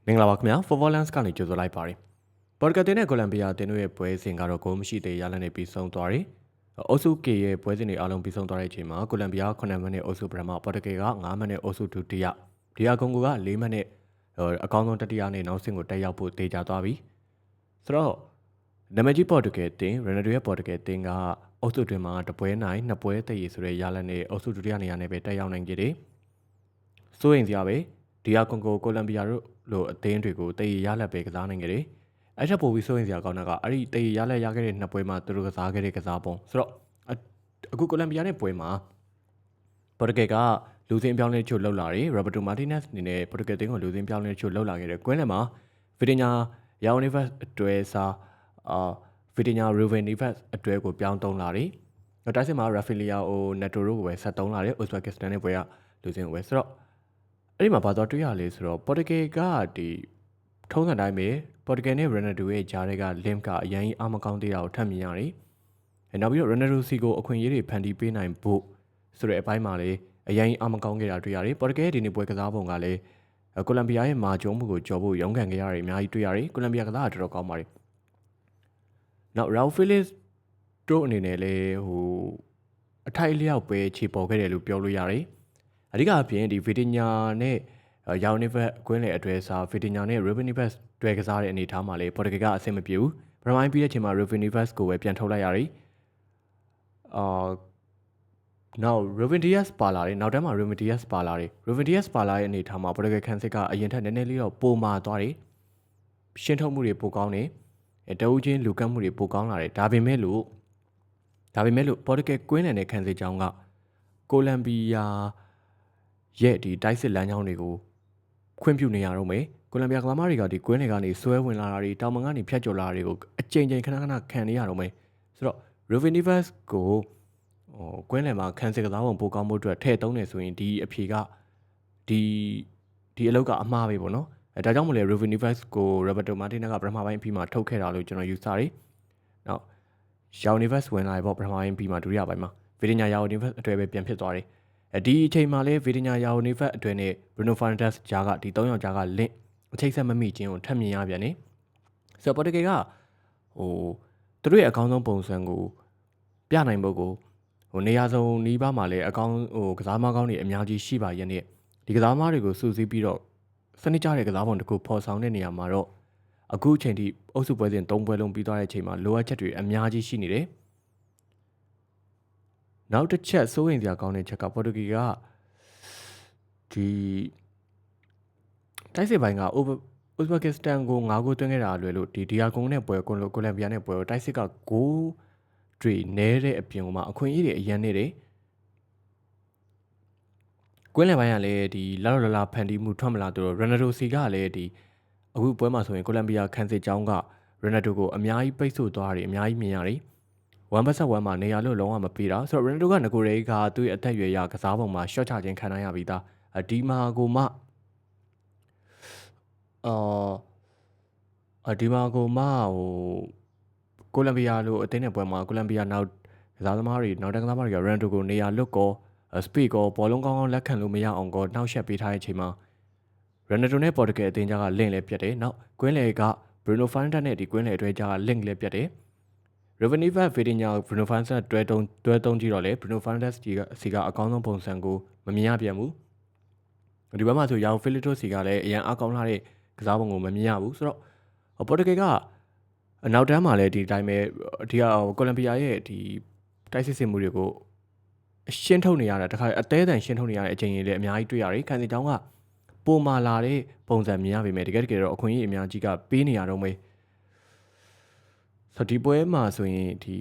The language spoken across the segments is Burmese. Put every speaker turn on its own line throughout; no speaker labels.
မင်္ဂလာပါခင်ဗျာ Forwardlands ကနေကြိုဆိုလိုက်ပါတယ်။ ပေါ်တူဂယ်နဲ့ကိုလံဘီယာတင်းတို့ရဲ့ပွဲစဉ်ကတော့ဂိုးမရှိသေးရလနဲ့ပြီးဆုံးသွားတယ်။အုပ်စု K ရဲ့ပွဲစဉ်တွေအားလုံးပြီးဆုံးသွားတဲ့အချိန်မှာကိုလံဘီယာ9မှတ်နဲ့အုပ်စုပထမပေါ်တူဂယ်က9မှတ်နဲ့အုပ်စုဒုတိယဒီယာကွန်ဂိုက4မှတ်နဲ့အကောင်းဆုံးတတိယနဲ့နောက်ဆင့်ကိုတက်ရောက်ဖို့တေချာသွားပြီ။ဆိုတော့နာမည်ကြီးပေါ်တူဂယ်တင်းရန်နယ်ဒိုရဲ့ပေါ်တူဂယ်တင်းကအုပ်စုတွင်မှာတပွဲနိုင်နှစ်ပွဲတည်ရဆိုတဲ့ရလနဲ့အုပ်စုဒုတိယနေရာနဲ့ပဲတက်ရောက်နိုင်ကြတယ်။စိုးရင်စရာပဲဒီယာကွန်ဂိုကိုလံဘီယာတို့လိုအသင်းတွေကိုတည်ရလက်ပဲကစားနိုင်ကြတယ်။အဲ့ထက်ပိုပြီးစိုးရင်စရာကောင်းတာကအဲ့ဒီတည်ရလက်ရခဲ့တဲ့နှစ်ပွဲမှာသူတို့ကစားခဲ့တဲ့ကစားပုံဆိုတော့အခုကိုလံဘီယာနဲ့ပွဲမှာပေါ်တူဂယ်ကလူစင်းပြောင်းလဲချို့လှုပ်လာတယ်ရော်ဘတ်တိုမာတီနက်စ်အနေနဲ့ပေါ်တူဂယ်တင်းကိုလူစင်းပြောင်းလဲချို့လှုပ်လာခဲ့တယ်ကွင်းလယ်မှာဗီဒီညာယာအိုနီဗတ်အတွဲစားဗီဒီညာရူဗင်နီဗတ်အတွဲကိုပြောင်းသုံးလာတယ်။တိုက်စစ်မှာရာဖီလီယာအိုနက်တိုရိုကိုပဲဆက်သုံးလာတယ်။ဥဇဘက်ကစ္စတန်နဲ့ပွဲကလူစင်းကိုပဲဆိုတော့အဲ့ဒီမှာဘာတော့တွေ့ရလဲဆိုတော့ပေါ်တူဂယ်ကဒီထုံးစံတိုင်းပဲပေါ်တူဂယ်နဲ့ရန်နယ်ဒိုရဲ့ဂျားတွေကလင်ကအရင်အားမကောင်းသေးတာကိုထပ်မြင်ရတယ်။နောက်ပြီးတော့ရန်နယ်ဒိုစီကိုအခွင့်အရေးတွေဖန်တီးပေးနိုင်ဖို့ဆိုတဲ့အပိုင်းမှာလည်းအရင်အားမကောင်းခဲ့တာတွေ့ရတယ်။ပေါ်တူဂယ်ဒီနေ့ပွဲကစားပုံကလည်းကိုလံဘီယာရဲ့မာဂျုံမှုကိုကြော်ဖို့ရုန်းကန်ခဲ့ရတယ်အများကြီးတွေ့ရတယ်။ကိုလံဘီယာကစားတာတော်တော်ကောင်းပါတယ်။နောက်ရာဖီလစ်တို့အနေနဲ့လည်းအထိုက်လျောက်ပဲခြေပေါ်ခဲ့တယ်လို့ပြောလို့ရတယ်။အဓိကအပြင်ဒီဗီဒီညာနဲ့ယာနီဗတ်ကွင်းလေအတွဲစားဗီဒီညာနဲ့ရီဗနီဗတ်တွေ့ကစားတဲ့အနေအထားမှာလည်းပေါ်တူဂယ်ကအဆင်မပြေဘူးပထမပိုင်းပြီးတဲ့အချိန်မှာရီဗနီဗတ်ကိုပဲပြန်ထုတ်လိုက်ရတယ်နောက်ရီဗင်ဒီယက်စ်ပါလာတယ်နောက်တန်းမှာရီဗင်ဒီယက်စ်ပါလာတယ်ရီဗင်ဒီယက်စ်ပါလာတဲ့အနေအထားမှာပေါ်တူဂယ်ခန်းစစ်ကအရင်ထက်နည်းနည်းလေးတော့ပိုမာသွားတယ်ရှင်းထုတ်မှုတွေပိုကောင်းတယ်တအူးချင်းလူကတ်မှုတွေပိုကောင်းလာတယ်ဒါပေမဲ့လို့ပေါ်တူဂယ်ကွင်းလေနဲ့ခန်းစစ်ကြောင်းကကိုလံဘီယာရဲ့ဒီတိုက်စစ်လမ်းကြောင်းတွေကိုခွင့်ပြုနေရတော့မယ်ကိုလံဘီယာကလာမတွေကဒီကွင်းလေကနေဆွဲဝင်လာတာတွေတောင်ပံကနေဖြတ်ကျော်လာတာတွေကိုအကြိမ်ကြိမ်ခဏခံနေရတော့မယ်ဆိုတော့ Revenivus ကိုကွင်းလေမှာခန်းစစ်ကစားပုံပိုကောင်းဖို့အတွက်ထည့်သုံးနေဆိုရင်ဒီအဖြေကဒီအလုပ်ကအမှားပဲပေါ့နော်ဒါကြောင့်မို့လဲ Revenivus ကို Roberto Martinez ကပထမပိုင်းအပြီးမှာထုတ်ခဲ့တာလို့ကျွန်တော်ယူဆတယ်နောက် Yaunivus ဝင်လာပြီပေါ့ပထမပိုင်းပြီးမှဒုတိယပိုင်းမှာ Vidinya Yaunivus အတွဲပဲပြန်ဖြစ်သွားတယ်ဒီအချိန်မှာလဲဗီဒီညာယာအိုနီဖတ်အတွဲနဲ့ဘရူနိုဖာနက်ဒက်စ်ဂျာကဒီ၃ယောက်ဂျာကလင့်အချိတ်ဆက်မမိခြင်းကိုထပ်မြင်ရပြန်နေဆိုတော့ပေါ်တူဂယ်ကသူတို့ရဲ့အကောင်းဆုံးပုံစံကိုပြနိုင်ဖို့ကိုနေရာစုံနီးပါးမှာလဲအကောင်းကစားမကောင်းတွေအများကြီးရှိပါရဲ့နဲ့ဒီကစားမတွေကိုစုစည်းပြီးတော့စနစ်ကျတဲ့ကစားပုံတစ်ခုဖော်ဆောင်တဲ့နေရာမှာတော့အခုအချိန်ထိအုပ်စုပွဲစဉ်၃ပွဲလုံးပြီးသွားတဲ့အချိန်မှာလိုအပ်ချက်တွေအများကြီးရှိနေတယ်နောက်တစ်ချက်စိုးရင်စရာကောင်းတဲ့ချက်ကပေါ်တူဂီကဒီတိုက်စစ်ပိုင်းကဥဇဘက်ကစ္စတန်ကို9ဂိုးသွင်းခဲ့တာလွယ်လို့ဒီယာကွန်နဲ့ပွဲကိုလံဘီယာနဲ့ပွဲတိုက်စစ်ကဂိုးတွေနဲတဲ့အပြင်မှာအခွင့်အရေးတွေအရန်နေတယ်ကွင်းလယ်ပိုင်းကလည်းဒီလာဖန်တီးမှုထွက်မလာသူရန်နယ်ဒိုစီကလည်းဒီအခုပွဲမှာဆိုရင်ကိုလံဘီယာခန်းစစ်ကြောင်းကရန်နယ်ဒိုကိုအများကြီးပိတ်ဆို့သွားတယ်အများကြီးမြင်ရတယ်1/1မှာနေရာလို့လုံးဝမပေးတာဆိုတော့ရန်နယ်ဒိုကငကိုရေကသူ့ရဲ့အသက်အရွယ်ရကစားပုံမှာ shot ချခြင်းခံနိုင်ရပြီးသားဒီမှာကိုမှဒီမှာကိုမှကိုလံဘီယာလိုအသင်းနဲ့ပွဲမှာကိုလံဘီယာနောက်ကစားသမားတွေနောက်တန်းကစားသမားတွေကရန်တိုကိုနေရာလွတ်ကောစပီကောဘောလုံးကောင်းကောင်းလက်ခံလို့မရအောင်ကောနှောက်ယှက်ပေးထားတဲ့အချိန်မှာရန်တိုနဲ့ပေါ်တူဂယ်အသင်းကြားကလင့်လည်းပြတ်တယ်နောက်ကွင်းလေကဘရူနိုဖန်တက်နဲ့ဒီကွင်းလေအတွဲကြားကလင့်လည်းပြတ်တယ်Revenivus Vidinya Bruno Fernandes တွဲတုံးကြည့်တော့လေ Bruno Fernandes စီကအကောင်းဆုံးပုံစံကိုမမြင်ရပြန်ဘူးဒီဘက်မှာဆိုရောင် Filito စီကလည်းအရန်အကောင်းလာတဲ့ကစားပုံကိုမမြင်ရဘူးဆိုတော့ပေါ်တူဂယ်ကအနောက်တန်းမှာလည်းဒီတိုင်းပဲဒီကိုလံဘီယာရဲ့ဒီတိုက်စစ်စစ်မှုတွေကိုရှင်းထုတ်နေရတာတခါအသေးအံရှင်းထုတ်နေရတဲ့အချိန်ကြီးလည်းအများကြီးတွေ့ရတယ်ခံစစ်ကြောင်းကပုံမာလာတဲ့ပုံစံမြင်ရပေမဲ့တကယ်တော့အခွင့်အရေးအများကြီးကပေးနေရတော့မယ်ဆိုဒီပွဲမှာဆိုရင်ဒီ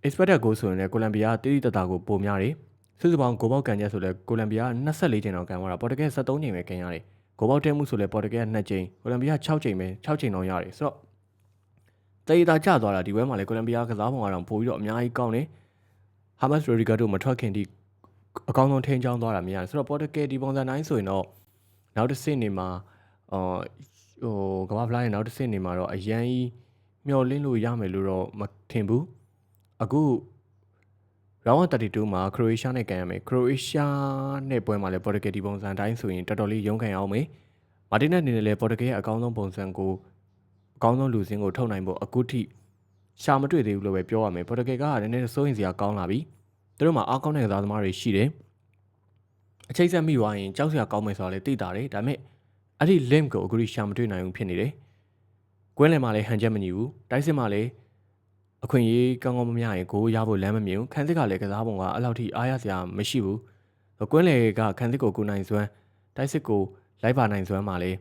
expected goal ဆိုရင်လည်းကိုလံဘီယာတိတိတတ်တာကိုပုံများတယ်စုစုပေါင်းဂိုးပေါက်ကန်ချက်ဆိုလည်းကိုလံဘီယာ24ချိန်တောင်ကန်သွားတာပေါ်တူဂယ်73ချိန်ပဲကန်ရတယ်ဂိုးပေါက်တဲမှုဆိုလည်းပေါ်တူဂယ်2ချိန်ကိုလံဘီယာ6ချိန်ပဲ6ချိန်တောင်ရတယ်ဆိုတော့တေးတာကျသွားတာဒီပွဲမှာလည်းကိုလံဘီယာကစားပုံကတော့ပို့ပြီးတော့အများကြီးကောင်းတယ်ဟာမတ်ရိုဒီဂါတို့မထွက်ခင်ဒီအကောင်းဆုံးထိန်းချောင်းသွားတာမြင်ရတယ်ဆိုတော့ပေါ်တူဂယ်ဒီပုံစံတိုင်းဆိုရင်တော့နောက်တစ်ဆင့်နေမှာကမ္ဘာဖလားရဲ့နောက်တစ်ဆင့်နေမှာတော့အရန်ကြီးမျောလင်းလို့ရမယ်လို့တော့မထင်ဘူးအခု round 32မှာခရိုအေးရှားနဲ့ကန်ရမယ်ခရိုအေးရှားနဲ့ပွဲမှာလည်းပေါ်တူဂယ်ဒီပုံစံတိုင်းဆိုရင်တော်တော်လေးရုန်းကန်အောင်မယ် မာတင်နက်အနေနဲ့လည်းပေါ်တူဂီရဲ့အကောင်းဆုံးပုံစံကိုအကောင်းဆုံးလူစင်းကိုထုတ်နိုင်ဖို့အခုထိရှာမတွေ့သေးဘူးလို့ပဲပြောရမယ်ပေါ်တူဂီကနည်းနည်းစိုးရင်စရာကောင်းလာပြီသူတို့မှာအားကောင်းတဲ့ကစားသမားတွေရှိတယ်အချိတ်ဆက်မိသွားရင်ကြောက်စရာကောင်းမယ်ဆိုတာလည်းသိတာတယ်ဒါပေမဲ့အဲ့ဒီ link ကိုအခုထိရှာမတွေ့နိုင်ဘူးဖြစ်နေတယ်ကွင်းလယ်မှာလည်းဟန်ချက်မညီဘူးတိုက်စစ်မှာလည်းအခွင့်အရေးကောင်းကောင်းမမရရင်ကိုရဖို့လမ်းမမြင်ဘူးခန်းစစ်ကလည်းကစားပုံကအဲ့လောက်ထိအားရစရာမရှိဘူးကွင်းလယ်ကခန်းစစ်ကိုကိုနိုင်စွမ်းတိုက်စစ်ကိုလိုက်ပါနိုင်စွမ်းမှာလည်း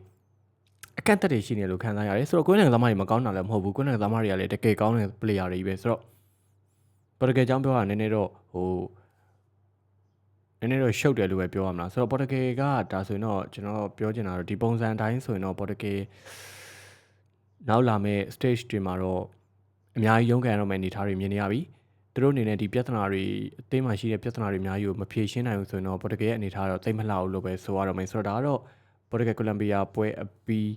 အကန့်အသတ်တွေရှိနေလို့ခံစားရတယ်ဆိုတော့ကွင်းလယ်ကစားသမားတွေမကောင်းတာလည်းမဟုတ်ဘူးကွင်းလယ်ကစားသမားတွေကလည်းတကယ်ကောင်းတဲ့ player တွေပဲဆိုတော့ပေါ်တူဂီအကြောင်းပြောတာနည်းနည်းတော့ရှုပ်တယ်လို့ပဲပြောရမှာဆိုတော့ပေါ်တူဂီကဒါဆိုရင်တော့ကျွန်တော်ပြောချင်တာတော့ဒီပုံစံအတိုင်းဆိုရင်တော့ပေါ်တူဂီနောက်လာမယ့် stage တွေမှာတော့အများကြီးရုန်းကန်ရတော့မယ့်အနေအထားတွေမြင်နေရပြီသူတို့အနေနဲ့ဒီပြဿနာတွေအသေးမှရှိတဲ့ပြဿနာတွေအများကြီးကိုမဖြေရှင်းနိုင်ဘူးဆိုရင်တော့ပေါ်တူဂီရဲ့အနေအထားတော့သိမ့်မလှဘူးလို့ပဲဆိုရတော့မယ်ဆိုတော့ဒါကတော့ပေါ်တူဂီကိုလံဘီယာပွဲအပြီး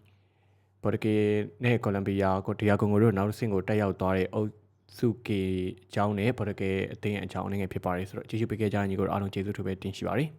ပေါ်တူဂီနဲ့ကိုလံဘီယာကိုဒီယာကွန်ဂိုတို့နောက်တစ်ဆင့်ကိုတက်ရောက်သွားတဲ့အုပ်စုကေအကြောင်းနဲ့ပေါ်တူဂီအသင်းအကြောင်းအနေနဲ့ဖြစ်ပါတယ်ဆိုတော့ကျေးဇူးပေးခဲ့ကြတဲ့ညီကိုအားလုံးကျေးဇူးထူးပဲတင်ရှိပါတယ်